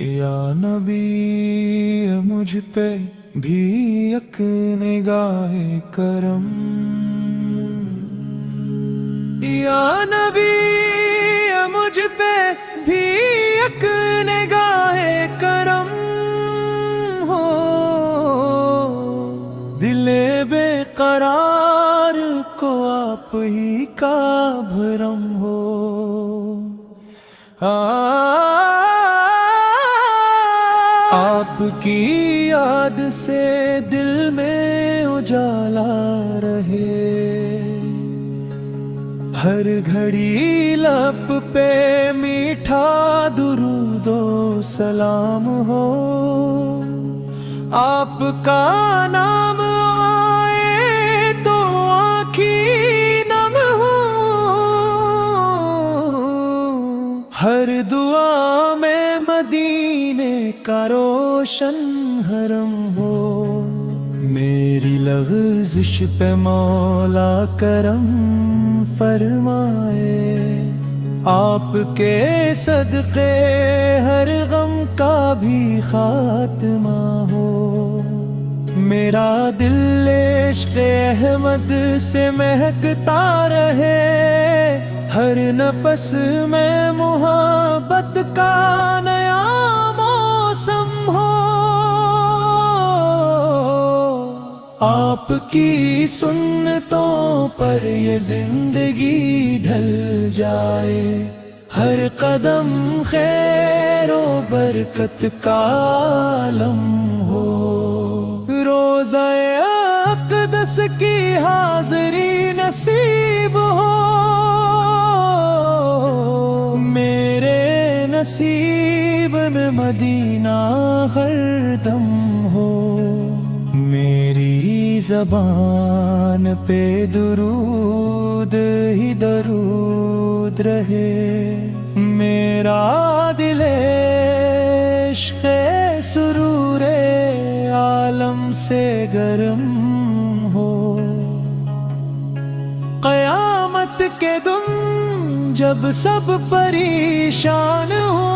یا نبی مجھ پہ بھی یک نگاہ کرم، یا نبی مجھ پہ بھی یک نگاہ کرم ہو، دل بے قرار کو آپ ہی کا بھرم ہو۔ آپ کی یاد سے دل میں اجالا رہے، ہر گھڑی لب پہ میٹھا درود و سلام ہو، آپ کا نام آئے تو آنکھیں نم ہو، ہر دعا میں مدینے کا روشن حرم ہو، میری لغزش پہ مولا کرم فرمائے، آپ کے صدقے ہر غم کا بھی خاتمہ ہو، میرا دل عشق احمد سے مہکتا رہے، ہر نفس میں محبت کا نیا موسم ہو، آپ کی سنتوں پر یہ زندگی ڈھل جائے، ہر قدم خیر و برکت کا عالم ہو، روزہ اقدس کی حاضری نصیب ہو، میرے نصیب میں مدینہ ہر دم ہو، میری زبان پہ درود ہی درود رہے، میرا دل عشق سرور عالم سے گرم ہو، قیامت کے دن جب سب پریشان ہو،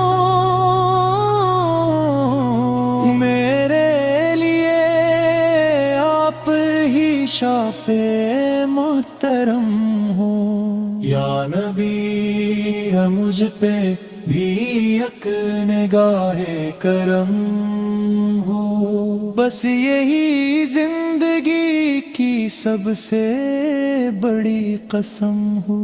میرے شافع محترم ہو، یا نبی مجھ پہ بھی یک نگاہ کرم ہو، بس یہی زندگی کی سب سے بڑی قسم ہو۔